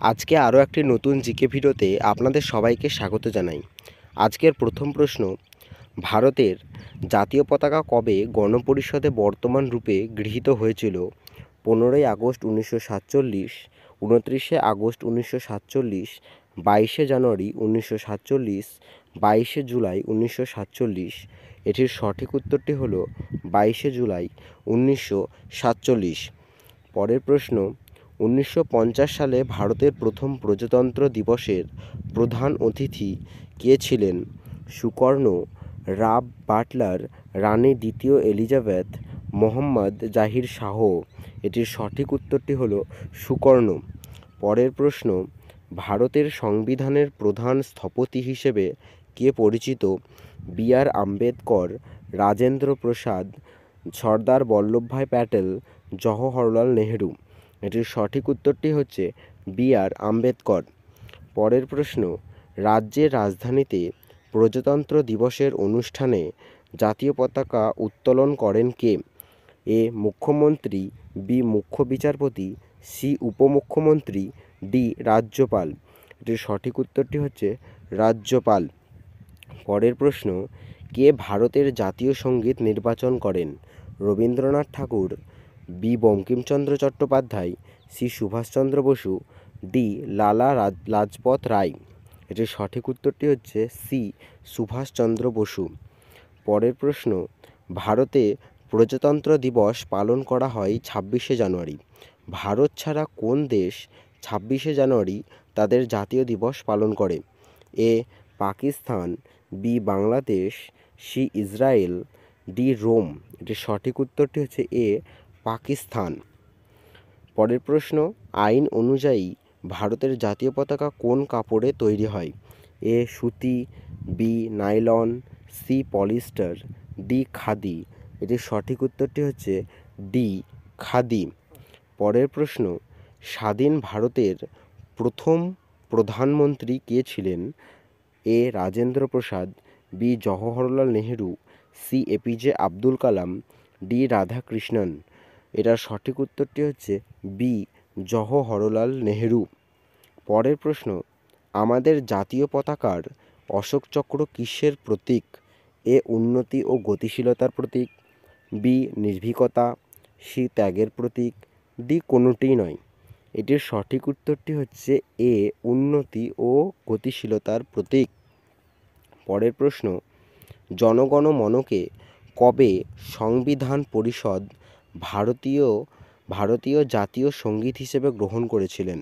আজকে আরও একটি নতুন জিকে ভিডিওতে আপনাদের সবাইকে স্বাগত জানাই। আজকের প্রথম প্রশ্ন, ভারতের জাতীয় পতাকা কবে গণপরিষদে বর্তমান রূপে গৃহীত হয়েছিল? 15ই আগস্ট 1947, 29শে আগস্ট 1947, 22শে জানুয়ারি 1947, 22শে জুলাই 1947। এটির সঠিক উত্তরটি হলো 22শে জুলাই 1947। পরের প্রশ্ন, 1950 সালে ভারতের প্রথম প্রজাতন্ত্র দিবসের প্রধান অতিথি কে ছিলেন? সুকর্ণ, রাব বাটলার, রানী দ্বিতীয় এলিজাবেথ, মোহাম্মদ জাহির শাহ। এটির সঠিক উত্তরটি হলো সুকর্ণ। পরের প্রশ্ন, ভারতের সংবিধানের প্রধান স্থপতি হিসেবে কে পরিচিত? বি.আর. আম্বেদকর, রাজেন্দ্র প্রসাদ, সর্দার বল্লভভাই প্যাটেল, জওহরলাল নেহেরু। এটির সঠিক উত্তরটি হচ্ছে বি.আর. আম্বেদকর। পরের প্রশ্ন, রাজ্যের রাজধানীতে প্রজাতন্ত্র দিবসের অনুষ্ঠানে জাতীয় পতাকা উত্তোলন করেন কে? এ. মুখ্যমন্ত্রী, বি. মুখ্য বিচারপতি, সি. উপমুখ্যমন্ত্রী, ডি. রাজ্যপাল। এটির সঠিক উত্তরটি হচ্ছে রাজ্যপাল। পরের প্রশ্ন, কে ভারতের জাতীয় সঙ্গীত নির্বাচন করেন? Rabindranath Thakur, B. Bankimchandra Chattopadhyay, C. Subhashchandra Basu, D. Lala Lajpat রায়। এটির সঠিক উত্তরটি হচ্ছে সি. সুভাষচন্দ্র বসু। পরের প্রশ্ন, ভারতে প্রজাতন্ত্র দিবস পালন করা হয় 26শে জানুয়ারি। ভারত ছাড়া কোন দেশ 26শে জানুয়ারি তাদের জাতীয় দিবস পালন করে? A. Pakistan, B. Bangladesh, C. Israel, D. Rome. এটির সঠিক উত্তরটি হচ্ছে এ. পাকিস্তান। পরের প্রশ্ন, আইন অনুযায়ী ভারতের জাতীয় পতাকা কোন কাপড়ে তৈরি হয়? এ. সুতি, B. Nylon, C. Polyester, D. Khadi. এটির সঠিক উত্তরটি হচ্ছে ডি. খাদি। পরের প্রশ্ন, স্বাধীন ভারতের প্রথম প্রধানমন্ত্রী কে ছিলেন? A. Rajendra Prasad, B. Jawaharlal Nehru, C. APJ Abdul Kalam, D. Radhakrishnan. এটার সঠিক উত্তরটি হচ্ছে বি. জওহরলাল নেহেরু। পরের প্রশ্ন, আমাদের জাতীয় পতাকার অশোক চক্র কিসের প্রতীক? এ. উন্নতি ও গতিশীলতার প্রতীক, বি. নির্ভীকতা, সি. ত্যাগের প্রতীক, ডি. কোনোটিই নয়। এটির সঠিক উত্তরটি হচ্ছে এ. উন্নতি ও গতিশীলতার প্রতীক। পরের প্রশ্ন, জনগণ মনকে কবে সংবিধান পরিষদ ভারতীয় জাতীয় সঙ্গীত হিসেবে গ্রহণ করেছিলেন?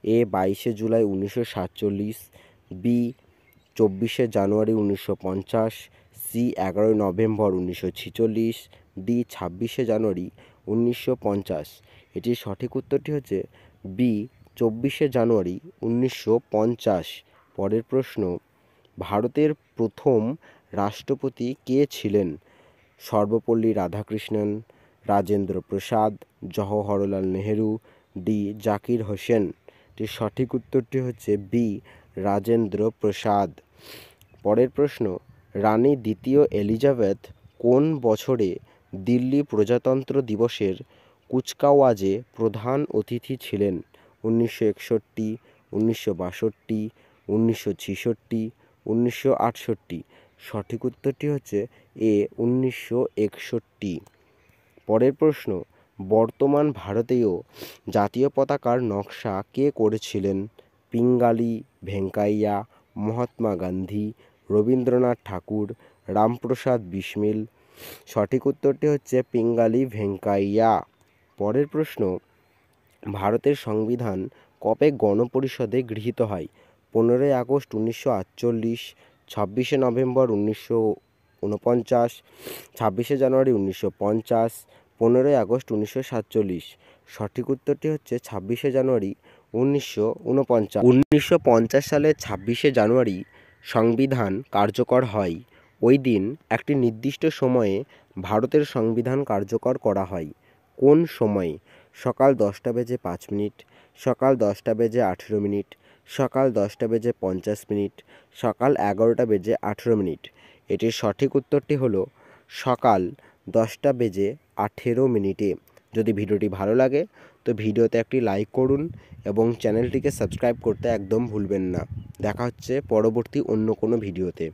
এ. 22শে জুলাই 1947, বি. 24শে জানুয়ারি 1950, সি. 11ই নভেম্বর 1946, ডি. 26শে জানুয়ারি 1950। এটির সঠিক উত্তরটি হচ্ছে বি. 24শে জানুয়ারি 1950। পরের প্রশ্ন, ভারতের প্রথম রাষ্ট্রপতি কে ছিলেন? সর্বপল্লী রাধাকৃষ্ণন, রাজেন্দ্র প্রসাদ, জওহরলাল নেহেরু, ডি. জাকির হোসেন। এটির সঠিক উত্তরটি হচ্ছে বি. রাজেন্দ্র প্রসাদ। পরের প্রশ্ন, রানী দ্বিতীয় এলিজাবেথ কোন বছরে দিল্লি প্রজাতন্ত্র দিবসের কুচকাওয়াজে প্রধান অতিথি ছিলেন? 1961, 1962, 1966, 1968। সঠিক উত্তরটি হচ্ছে এ. 1961। পরের প্রশ্ন, বর্তমান ভারতীয় জাতীয় পতাকার নকশা কে করেছিলেন? পিঙ্গালি ভেঙ্কাইয়া, মহাত্মা গান্ধী, রবীন্দ্রনাথ ঠাকুর, রামপ্রসাদ বিসমিল। সঠিক উত্তরটি হচ্ছে পিঙ্গালি ভেঙ্কাইয়া। পরের প্রশ্ন, ভারতের সংবিধান কবে গণপরিষদে গৃহীত হয়? 15ই আগস্ট 1948, 26শে নভেম্বর 1949, 26শে জানুয়ারি 1950, 15ই আগস্ট 1947। সঠিক উত্তরটি হচ্ছে 26শে জানুয়ারি 1949। 1950 সালের 26শে জানুয়ারি সংবিধান কার্যকর হয়। ওই দিন একটি নির্দিষ্ট সময়ে ভারতের সংবিধান কার্যকর করা হয়। কোন সময়ে? সকাল 10টা বেজে 5 মিনিট, সকাল 10টা বেজে 18 মিনিট, সকাল 10টা বেজে 50 মিনিট, সকাল 11টা বেজে 18 মিনিট। এটির সঠিক উত্তরটি হলো সকাল 10টা বেজে 18 মিনিটে। যদি ভিডিওটি ভালো লাগে তো ভিডিওতে একটি লাইক করুন এবং চ্যানেলটিকে সাবস্ক্রাইব করতে একদম ভুলবেন না। দেখা হচ্ছে পরবর্তী অন্য কোনো ভিডিওতে।